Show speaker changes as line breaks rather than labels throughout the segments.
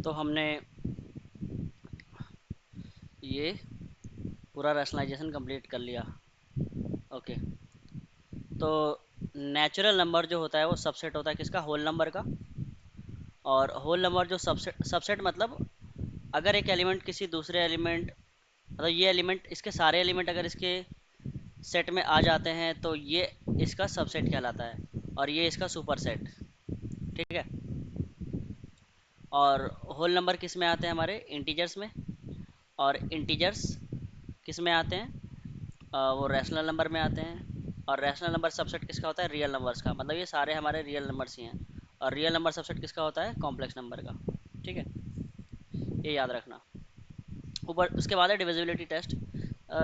तो हमने ये पूरा रैशनलाइजेशन कंप्लीट कर लिया। ओके, तो नेचुरल नंबर जो होता है वो सबसेट होता है किसका? होल नंबर का। और होल नंबर जो सबसेट सबसेट मतलब अगर एक एलिमेंट किसी दूसरे एलिमेंट, मतलब ये एलिमेंट, इसके सारे एलिमेंट अगर इसके सेट में आ जाते हैं तो ये इसका सबसेट कहलाता है और ये इसका सुपर सेट। ठीक है। और होल नंबर किस में आते हैं? हमारे इंटीजर्स में। और इंटीजर्स किस में आते हैं? वो रैशनल नंबर में आते हैं। और रैशनल नंबर सबसेट किसका होता है? रियल नंबर्स का। मतलब ये सारे हमारे रियल नंबर्स ही हैं। और रियल नंबर सबसेट किसका होता है? कॉम्प्लेक्स नंबर का। ठीक है, ये याद रखना। ऊपर उसके बाद है डिविजिबिलिटी टेस्ट।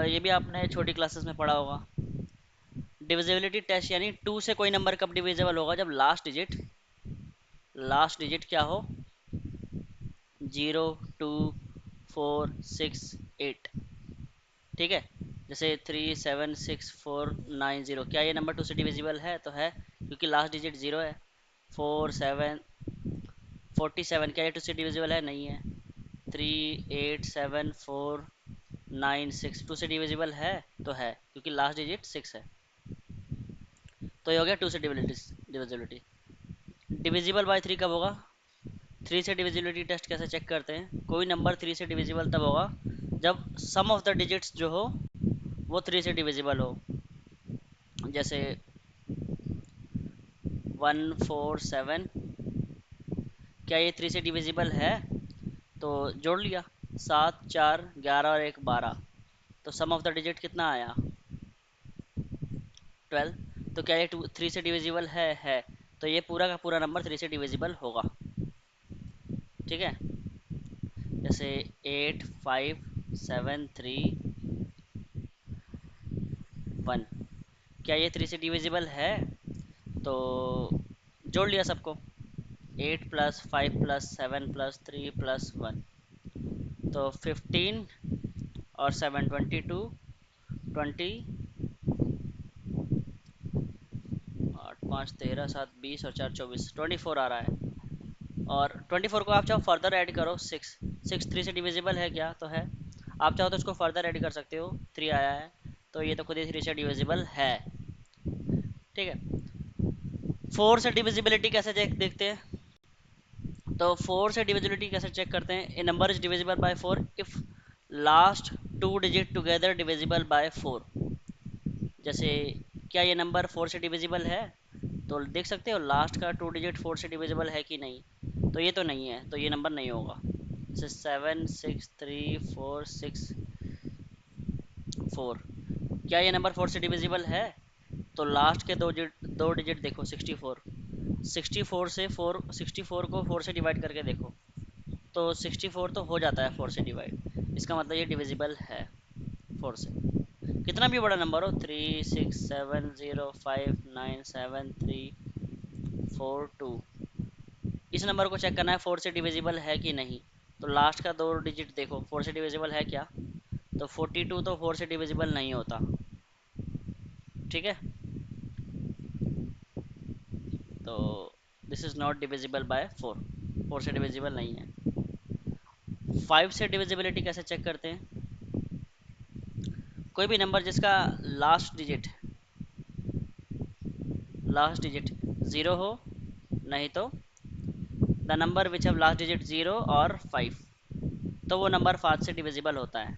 ये भी आपने छोटी क्लासेस में पढ़ा होगा। डिविजिबिलिटी टेस्ट यानी टू से कोई नंबर कब डिविजिबल होगा? जब लास्ट डिजिट क्या हो? 0 2 4 6 8। ठीक है। जैसे 3 7 6 4 9 0, क्या ये नंबर टू से डिविजिबल है? तो है, क्योंकि लास्ट डिजिट 0 है। 47 क्या ये टू से डिविजिबल है? नहीं है। 3 8 7 4 9 6 टू से डिविजिबल है? तो है, क्योंकि लास्ट डिजिट 6 है। तो ये हो गया टू से डिविजिबिलिटी। डिविजिबल बाय 3 कब होगा? 3 से डिविजिबिलिटी टेस्ट कैसे चेक करते हैं? कोई नंबर 3 से डिविजिबल तब होगा जब सम ऑफ द डिजिट्स जो हो वो 3 से डिविजिबल हो। जैसे 1 4 7, क्या ये 3 से डिविजिबल है? तो जोड़ लिया, 7 4 11 और 1 12। तो सम ऑफ द डिजिट कितना आया? 12। तो क्या ये 3 से डिविजिबल है। तो ये पूरा का पूरा नंबर 3 से डिविजिबल होगा। ठीक है। जैसे 8 5 7 3 1, क्या ये 3 से डिविजिबल है? तो जोड़ लिया सबको, 8 + 5 + 7 + 3 + 1, तो 15 और 7 22, 20, 8 5 13 7 20 और 4 24, 24 आ रहा है। और 24 को आप चाहो फर्दर ऐड करो, 6 3 से डिविजिबल है क्या? तो है। आप चाहो तो इसको फर्दर ऐड कर सकते हो, 3 आया है, तो ये तो खुद ही 3 से डिविजिबल है। ठीक है। 4 से डिविजिबिलिटी कैसे देखते हैं? तो 4 से डिविजिबिलिटी कैसे चेक करते हैं? A number is divisible by 4 if last two digit together divisible by 4। जैसे क्या ये नंबर 4 से डिविजिबल है? तो देख सकते हो लास्ट का 2 डिजिट 4 से डिविजिबल है कि नहीं। तो ये तो नहीं है, तो ये नंबर नहीं होगा। जैसे 7 6 3 4 6 4, क्या ये नंबर 4 से डिविजिबल है? तो लास्ट के दो डिजिट देखो, 64। 64 से 64 को 4 से डिवाइड करके देखो, तो 64 तो हो जाता है 4 से डिवाइड। इसका मतलब ये डिविजिबल है 4 से। कितना भी बड़ा नंबर हो, 3 6 7 0 5 9 7 3 4 2, इस नंबर को चेक करना है 4 से डिविजिबल है कि नहीं। तो लास्ट का दो डिजिट देखो, 4 से डिविजिबल है क्या? तो 42 तो 4 से डिविजिबल नहीं होता। ठीक है। तो this is not divisible by 4, 4 से डिविजिबल नहीं है। 5 से डिविजिबिलिटी कैसे चेक करते हैं? कोई भी नंबर जिसका लास्ट डिजिट लास्ट डिजिट 0 हो, नहीं तो the number which have last digit 0 और 5, तो वो नंबर 5 से डिविजिबल होता है।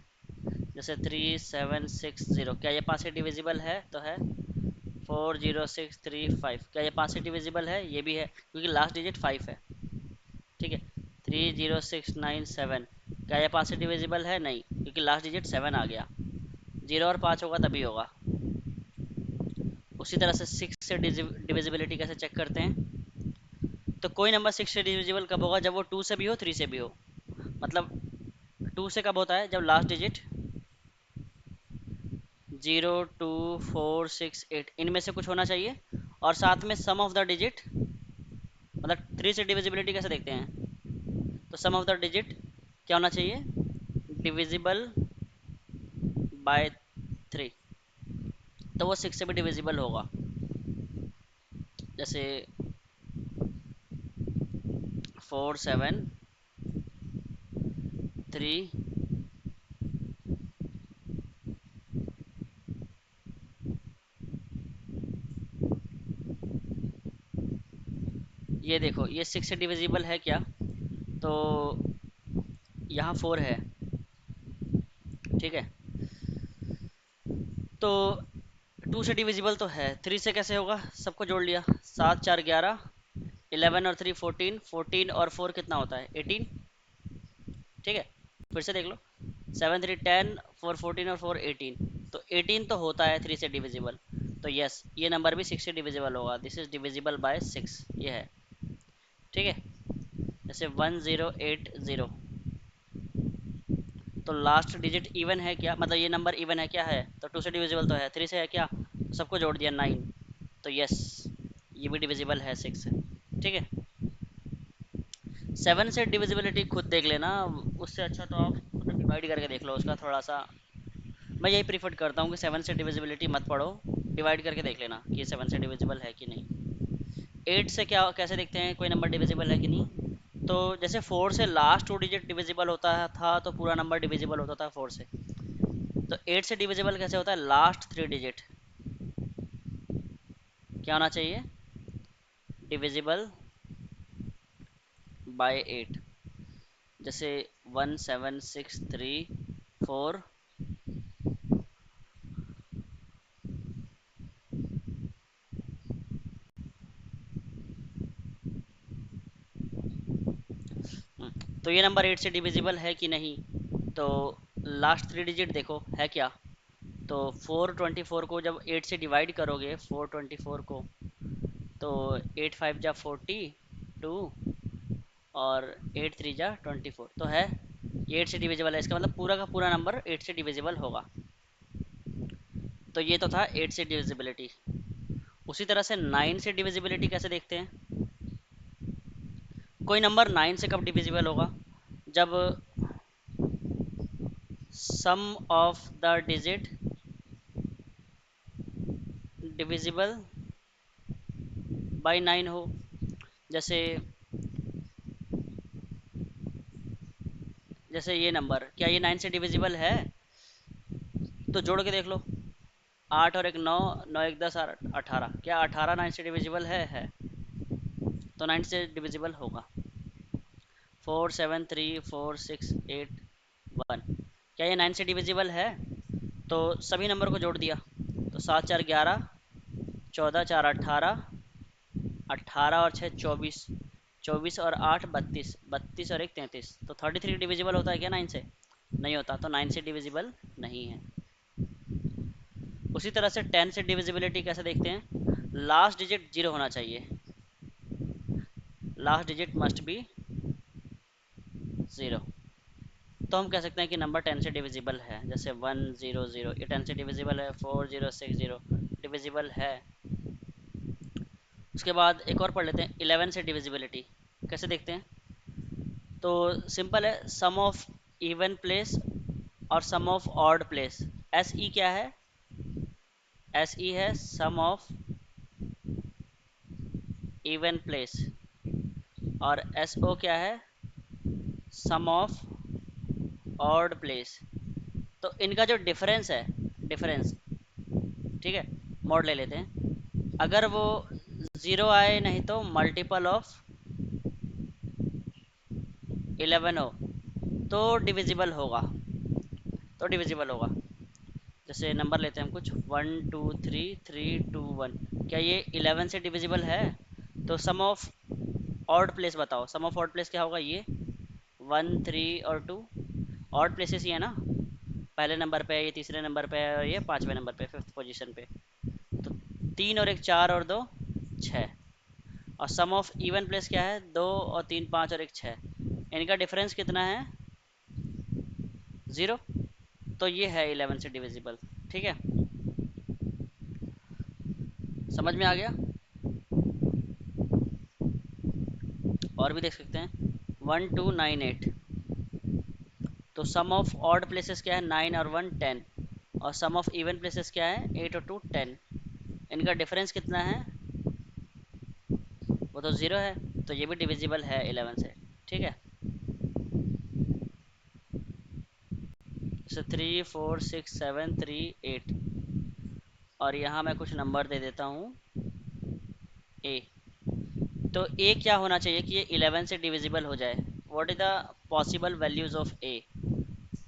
जैसे 3760, क्या ये 5 से डिविजिबल है? तो है। 40635, क्या ये 5 से डिविजिबल है? ये भी है, क्योंकि लास्ट डिजिट 5 है। ठीक है। 30697, क्या ये 5 से डिविजिबल है? नहीं, क्योंकि लास्ट डिजिट 7 आ गया। 0 और 5 होगा तभी होगा। उसी तरह से 6 से डिविजिबिलिटी कैसे चेक करते हैं? तो कोई नंबर 6 से डिविजिबल कब होगा? जब वो 2 से भी हो, 3 से भी हो। मतलब 2 से कब होता है? जब लास्ट डिजिट 0 2 4 6 8 इनमें से कुछ होना चाहिए, और साथ में सम ऑफ द डिजिट, मतलब 3 से डिविजिबिलिटी कैसे देखते हैं? तो सम ऑफ द डिजिट क्या होना चाहिए? डिविजिबल बाय 3, तो वो 6 से भी डिविजिबल होगा। जैसे 4 7 3, ये देखो ये 6 से डिविजिबल है क्या? तो यहाँ 4 है, ठीक है। तो 2 से डिविजिबल तो है, 3 से कैसे होगा? सबको जोड़ लिया, 7 4 11, 11 और 3 14, 14 और 4 कितना होता है? 18, ठीक है। फिर से देख लो, 7 3 10, 4 14 और 4 18, तो 18 तो होता है 3 से डिविजिबल। तो यस, ये नंबर भी 6 से डिविजिबल होगा, दिस इज डिविजिबल बाय 6, ये है, ठीक है। जैसे 1080, तो लास्ट डिजिट इवन है क्या? मतलब ये नंबर इवन है क्या? है। तो 2 से डिविजिबल तो है, 3 से है क्या? तो सबको जोड़ दिया 9, तो यस, ये भी डिविजिबल है 6 से, ठीक है। 7 से डिविजिबिलिटी खुद देख लेना, उससे अच्छा तो आप खुद डिवाइड करके देख लो उसका थोड़ा सा। मैं यही प्रीफर करता हूँ कि 7 से डिविजिबिलिटी मत पढ़ो, डिवाइड करके देख लेना कि 7 से डिविजिबल है कि नहीं। 8 से क्या कैसे देखते हैं कोई नंबर डिविजिबल है कि नहीं? तो जैसे 4 से लास्ट 2 डिजिट डिविजिबल होता था तो पूरा नंबर डिविजिबल होता था 4 से। तो 8 से डिविजिबल कैसे होता है? लास्ट 3 डिजिट क्या होना चाहिए? Divisible by 8। जैसे 1763 4, तो ये नंबर 8 से डिविजिबल है कि नहीं? तो लास्ट 3 डिजिट देखो है क्या? तो 424 को जब 8 से डिवाइड करोगे, 424 को, तो 8 5 जा 42 और 8 3 जा 24, तो है ये 8 से डिविजिबल है। इसका मतलब पूरा का पूरा नंबर 8 से डिविजिबल होगा। तो ये तो था 8 से डिविजिबिलिटी। उसी तरह से 9 से डिविजिबिलिटी कैसे देखते हैं? कोई नंबर 9 से कब डिविजिबल होगा? जब sum of the digit divisible by 9 हो। जैसे जैसे ये नंबर, क्या ये 9 से डिविजिबल है? तो जोड़ के देख लो, 8 और एक 9, 9 एक 10 और 18, क्या 18 9 से डिविजिबल है? तो 9 से डिविजिबल होगा। 473468 क्या ये 9 से डिविजिबल है? तो सभी नंबर को जोड़ दिया, तो 7 4 11, 14 4 18, 18 और 6 24, 24 और 8 32, 32 और एक 33, तो 33 डिविजिबल होता है क्या 9 से? नहीं होता, तो 9 से डिविजिबल नहीं है। उसी तरह से 10 से डिविजिबिलिटी कैसे देखते हैं? लास्ट डिजिट जीरो होना चाहिए, last digit must be zero. तो हम कह सकते हैं कि नंबर 10 से डिविजिबल है। जैसे 100, ये 10 से डिविजिबल है। 4060 डिविजिबल है। उसके बाद एक और पढ़ लेते हैं, 11 से डिविजिबिलिटी कैसे देखते हैं? तो सिंपल है, सम ऑफ इवन प्लेस और sum of odd place. S E क्या है? एस ई है सम ऑफ इवन प्लेस, और एस ओ क्या है? Sum of odd place. तो इनका जो डिफरेंस है, डिफरेंस, ठीक है, मॉड ले लेते हैं। अगर वो ज़ीरो आए नहीं तो मल्टीपल ऑफ 11 हो तो डिविजिबल होगा, तो डिविजिबल होगा। जैसे नंबर लेते हैं हम कुछ 1 2 3 3 2 1, क्या ये 11 से डिविजिबल है? तो सम ऑफ ऑड प्लेस बताओ, सम ऑफ ऑड प्लेस क्या होगा? ये 1 3 और 2 ऑड प्लेसेस ही है ना, पहले नंबर पे है, ये तीसरे नंबर पे है, और ये पांचवें नंबर पे, फिफ्थ पोजीशन पे। तो 3 और एक 4 और 2 6, और सम ऑफ इवन प्लेस क्या है? 2 और 3 5 और एक 6, इनका डिफरेंस कितना है? ज़ीरो। तो ये है 11 से डिविजिबल, ठीक है। समझ में आ गया? और भी देख सकते हैं, 1298, तो सम ऑफ ऑड प्लेसेस क्या है? 9 और 1 10, और सम ऑफ इवन प्लेसेस क्या है? 8 और 2 10, इनका डिफरेंस कितना है? वो तो ज़ीरो है, तो ये भी डिविजिबल है 11 से, ठीक है। जैसे 3 4 6 7 3 8, और यहाँ मैं कुछ नंबर दे देता हूँ ए। तो ए क्या होना चाहिए कि ये 11 से डिविजिबल हो जाए? What is the possible values of A,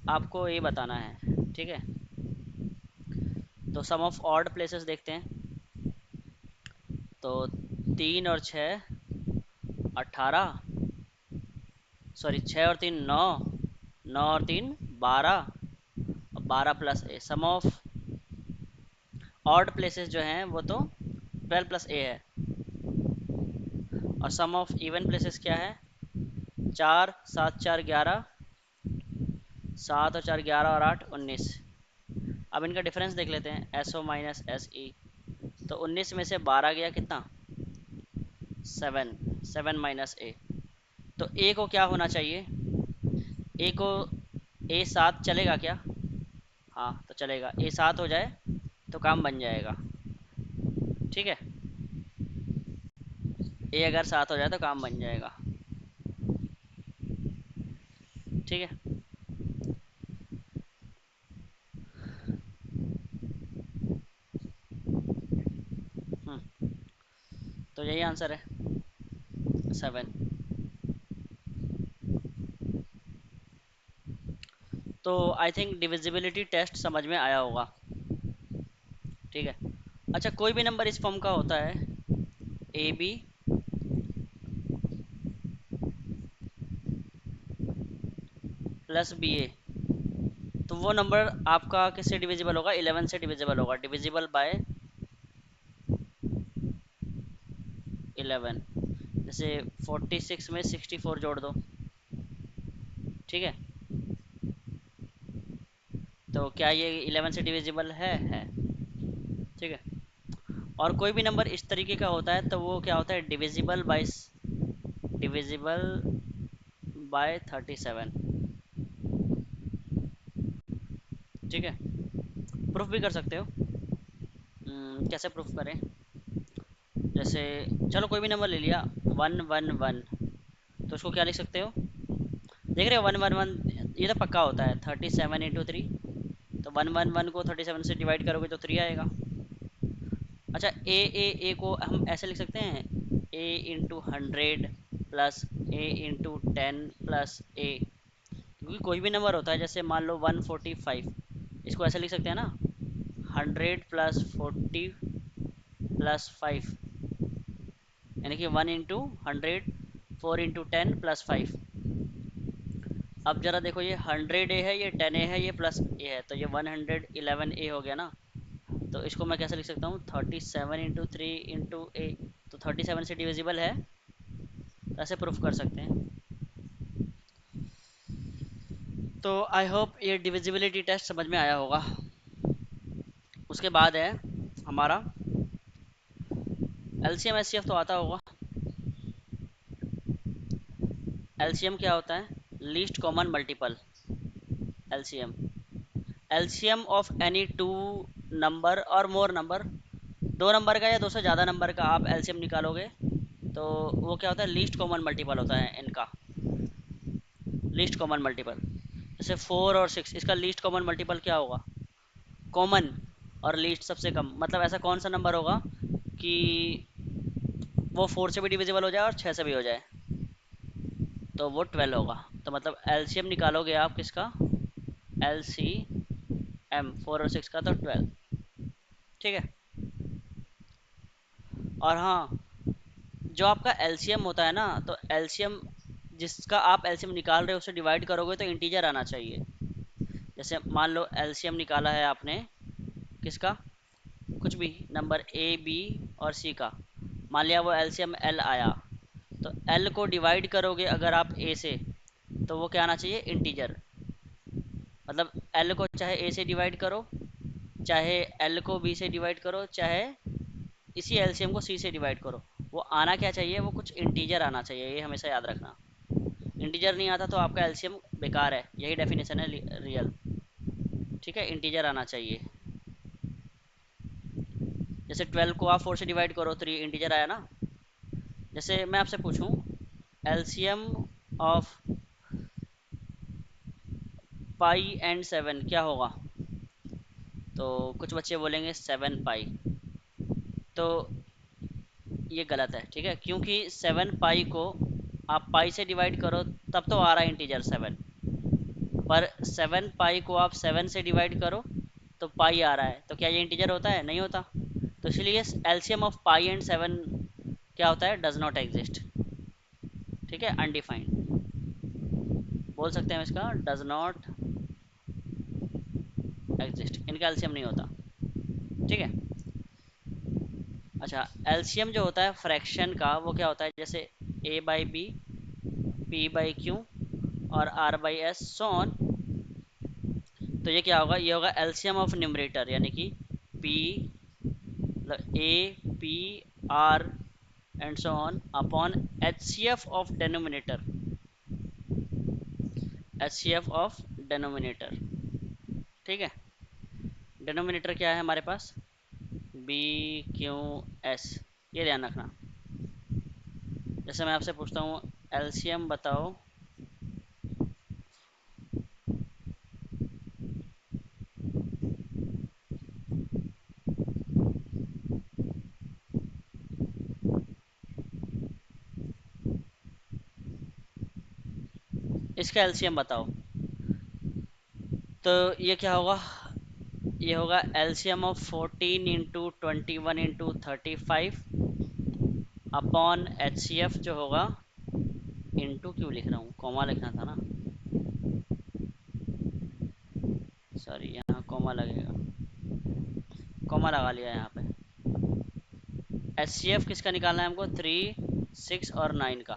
आपको ए बताना है, ठीक है। तो सम ऑफ ऑड प्लेसेस देखते हैं। तो 3 और 6 18, सॉरी 6 और 3 9, 9 और 3 12, और 12 plus A. Sum of odd places जो हैं वो तो 12 प्लस ए है, और सम ऑफ इवन प्लेसेस क्या है? 4 7 4 11, 7 और 4 11 और 8 19। अब इनका डिफरेंस देख लेते हैं, S O minus S E. तो 19 में से 12 गया कितना? 7, 7 माइनस ए। तो ए को क्या होना चाहिए? ए को ए 7 चलेगा क्या? हाँ तो चलेगा, ए 7 हो जाए तो काम बन जाएगा, ठीक है। ए अगर 7 हो जाए तो काम बन जाएगा, ठीक है। तो यही आंसर है, 7। तो आई थिंक डिविजिबिलिटी टेस्ट समझ में आया होगा, ठीक है। अच्छा, कोई भी नंबर इस फॉर्म का होता है, ए बी प्लस बी ए, तो वो नंबर आपका किससे डिविजिबल होगा? 11 से डिविजिबल होगा, डिविजिबल बाय 11। जैसे 46 में 64 जोड़ दो, ठीक है। तो क्या ये 11 से डिविजिबल है, ठीक है। और कोई भी नंबर इस तरीके का होता है तो वो क्या होता है? डिविजिबल बाय 37, ठीक है। प्रूफ भी कर सकते हो। कैसे प्रूफ करें? जैसे चलो कोई भी नंबर ले लिया, 1 1 1, तो उसको क्या लिख सकते हो? देख रहे हो 1 1 1, ये तो पक्का होता है 37 × 3। तो 1 1 1 को 37 से डिवाइड करोगे तो 3 आएगा। अच्छा, ए को हम ऐसे लिख सकते हैं, A × 100 प्लस A × 10 प्लस ए, क्योंकि कोई भी नंबर होता है, जैसे मान लो 145, इसको ऐसे लिख सकते हैं ना, 100 + 40 + 5, यानी कि 1 × 100, 4 × 10 + 5। अब जरा देखो, ये 100 ए है, ये 10 ए है, ये प्लस ए है, तो ये 111 ए हो गया ना। तो इसको मैं कैसे लिख सकता हूँ? 37 × 3 × ए, तो 37 से डिविजिबल है, तो ऐसे प्रूफ कर सकते हैं। तो आई होप ये डिविजिबिलिटी टेस्ट समझ में आया होगा। उसके बाद है हमारा एलसीएम एचसीएफ, तो आता होगा। एलसीएम क्या होता है? Least common multiple, LCM. LCM of any two number और मोर नंबर, दो नंबर का या दो से ज़्यादा नंबर का आप एलसीएम निकालोगे तो वो क्या होता है? लीस्ट कॉमन मल्टीपल होता है इनका, लीस्ट कॉमन मल्टीपल। जैसे 4 और 6, इसका लीस्ट कॉमन मल्टीपल क्या होगा? कॉमन और लीस्ट सबसे कम, मतलब ऐसा कौन सा नंबर होगा कि वो 4 से भी डिविजिबल हो जाए और 6 से भी हो जाए? तो वो 12 होगा। तो मतलब एलसीएम निकालोगे आप किसका? एल सी एम 4 और 6 का, तो 12, ठीक है। और हाँ, जो आपका एलसीएम होता है ना, तो एलसीएम जिसका आप एलसीएम निकाल रहे हो उसे डिवाइड करोगे तो इंटीजर आना चाहिए। जैसे मान लो एलसीएम निकाला है आपने किसका? कुछ भी नंबर ए बी और सी का, मान लिया वो एलसीएम एल आया, तो एल को डिवाइड करोगे अगर आप ए से, तो वो क्या आना चाहिए? इंटीजर। मतलब एल को चाहे ए से डिवाइड करो, चाहे एल को बी से डिवाइड करो, चाहे इसी एलसीएम को सी से डिवाइड करो, वो आना क्या चाहिए? वो कुछ इंटीजर आना चाहिए, ये हमेशा याद रखना। इंटीजर नहीं आता तो आपका एलसीएम बेकार है, यही डेफिनेशन है रियल, ठीक है। इंटीजर आना चाहिए। जैसे 12 को आप 4 से डिवाइड करो, 3 इंटीजर आया ना। जैसे मैं आपसे पूछूं, एलसीएम ऑफ पाई एंड 7 क्या होगा? तो कुछ बच्चे बोलेंगे 7 पाई, तो ये गलत है, ठीक है, क्योंकि 7 पाई को आप पाई से डिवाइड करो तब तो आ रहा है इंटीजर 7, पर 7 पाई को आप 7 से डिवाइड करो तो पाई आ रहा है, तो क्या ये इंटीजर होता है? नहीं होता। तो इसलिए एलसीएम ऑफ पाई एंड 7 क्या होता है? डज नॉट एग्जिस्ट, ठीक है, अनडिफाइंड बोल सकते हैं इसका, डज नॉट एग्जिस्ट, इनका एलसीएम नहीं होता, ठीक है। अच्छा, एलसीएम जो होता है फ्रैक्शन का वो क्या होता है? जैसे A by B, P by Q और R by S so on, तो ये क्या होगा? ये होगा एलसीएम ऑफ न्यूमरेटर, यानी कि P A P R and so on upon HCF of denominator, HCF of denominator, ठीक है। डेनोमिनेटर क्या है हमारे पास? बी क्यू एस, ये ध्यान रखना। जैसे मैं आपसे पूछता हूँ एलसीएम बताओ, इसका एलसीएम बताओ, तो ये क्या होगा? ये होगा LCM of 14 into 21 into 35 upon H C F जो होगा, इंटू क्यों लिख रहा हूँ, कॉमा लिखना था ना, सॉरी यहाँ कॉमा लगेगा, कॉमा लगा लिया यहाँ पे। एच सी एफ किसका निकालना है हमको? 3, 6 और 9 का।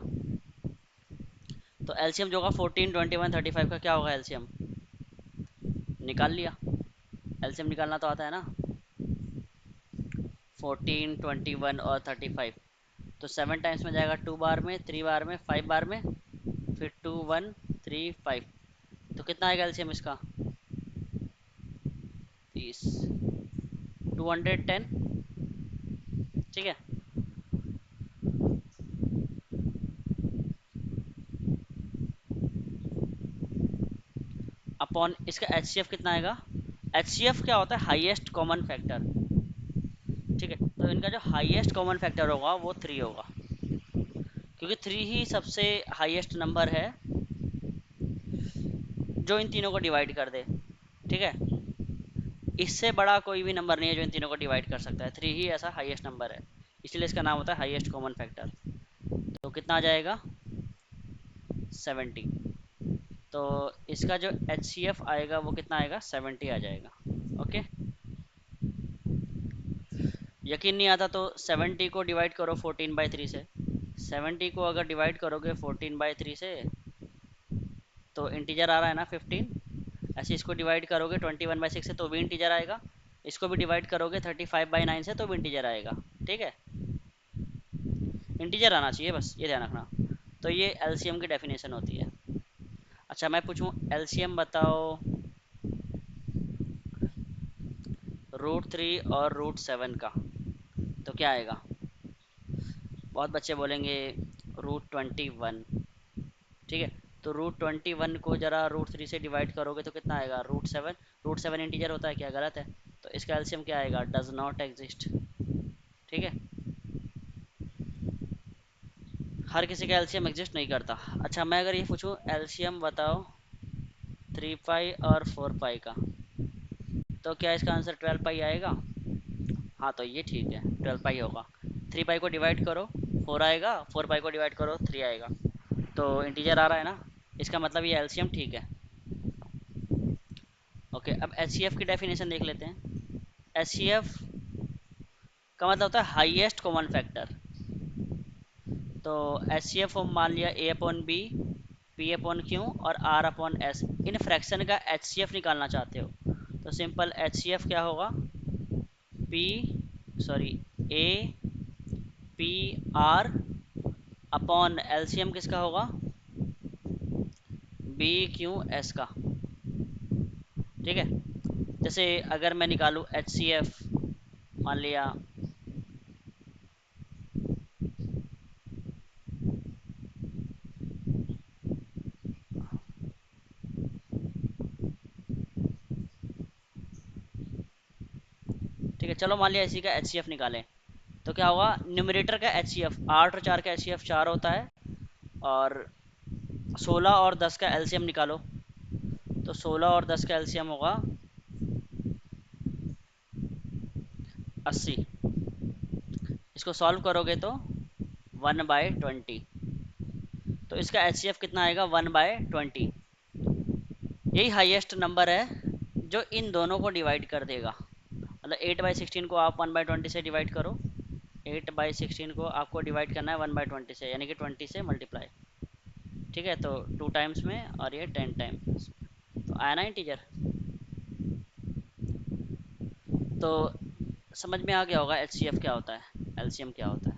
तो एलसीएम जो होगा 14, 21, 35 का क्या होगा एलसीएम? निकाल लिया, एलसीएम निकालना तो आता है ना, 14, 21 और 35, तो 7 टाइम्स में जाएगा 2 बार में, 3 बार में, 5 बार में, फिर 2, 1, 3, 5, तो कितना आएगा एलसीएम इसका? 30, 210, ठीक है। अपॉन इसका एच सी एफ कितना आएगा? एच सी एफ क्या होता है? हाईएस्ट कॉमन फैक्टर, ठीक है, तो इनका जो हाईएस्ट कॉमन फैक्टर होगा वो 3 होगा, क्योंकि 3 ही सबसे हाईएस्ट नंबर है जो इन तीनों को डिवाइड कर दे, ठीक है। इससे बड़ा कोई भी नंबर नहीं है जो इन तीनों को डिवाइड कर सकता है, 3 ही ऐसा हाईएस्ट नंबर है, इसलिए इसका नाम होता है हाईएस्ट कॉमन फैक्टर। तो कितना आ जाएगा? 70। तो इसका जो एच सी एफ आएगा वो कितना आएगा? 70 आ जाएगा, ओके। यकीन नहीं आता तो 70 को डिवाइड करो 14/3 से, 70 को अगर डिवाइड करोगे 14/3 से तो इंटीजर आ रहा है ना 15, ऐसे इसको डिवाइड करोगे 21/6 से तो भी इंटीजर आएगा, इसको भी डिवाइड करोगे 35/9 से तो भी इंटीजर आएगा, ठीक है, इंटीजर आना चाहिए बस, ये ध्यान रखना। तो ये एलसीएम की डेफिनेशन होती है। अच्छा मैं पूछूं एलसीएम बताओ √3 और √7 का, तो क्या आएगा? बहुत बच्चे बोलेंगे √21, ठीक है, तो √21 को जरा √3 से डिवाइड करोगे तो कितना आएगा? √7, √7 इंटीजर होता है क्या? गलत है, तो इसका एलसीएम क्या आएगा? डज नॉट एग्जिस्ट, ठीक है, हर किसी का एलसीएम एग्जिस्ट नहीं करता। अच्छा मैं अगर ये पूछूं एलसीएम बताओ 3 पाई और 4 पाई का, तो क्या इसका आंसर 12 पाई आएगा? हाँ तो ये ठीक है, 12 पाई होगा, 3 पाई को डिवाइड करो 4 आएगा, 4 पाई को डिवाइड करो 3 आएगा, तो इंटीजर आ रहा है ना, इसका मतलब ये एलसीएम ठीक है, ओके। अब एच सी एफ की डेफिनेशन देख लेते हैं। एच सी एफ का मतलब होता है हाईएस्ट कॉमन फैक्टर, तो एच सी एफ मान लिया A upon B, P upon Q और आर अपॉन एस, इन फ्रैक्शन का एच सी एफ निकालना चाहते हो तो सिंपल एच सी एफ क्या होगा? P sorry A P R upon LCM किसका होगा? बी क्यू एस का, ठीक है। जैसे अगर मैं निकालूं एच सी एफ, मान लिया ठीक है, चलो मान लिया इसी का एच सी एफ निकालें। तो क्या होगा, न्यूमरेटर का एच सी एफ 8 और 4 का एच सी एफ 4 होता है, और 16 और 10 का एलसीएम निकालो। तो 16 और 10 का एलसीएम होगा 80। इसको सॉल्व करोगे तो 1/20। तो इसका एच सी एफ कितना आएगा, 1/20। यही हाईएस्ट नंबर है जो इन दोनों को डिवाइड कर देगा। मतलब 8/16 को आप 1/20 से डिवाइड करो, 8/16 को आपको डिवाइड करना है 1/20 से, यानी कि 20 से मल्टीप्लाई। ठीक है, तो 2 टाइम्स में और ये 10 टाइम्स, तो आया ना इंटीजर। तो समझ में आ गया होगा एच सी एफ क्या होता है, एलसीएम क्या होता है।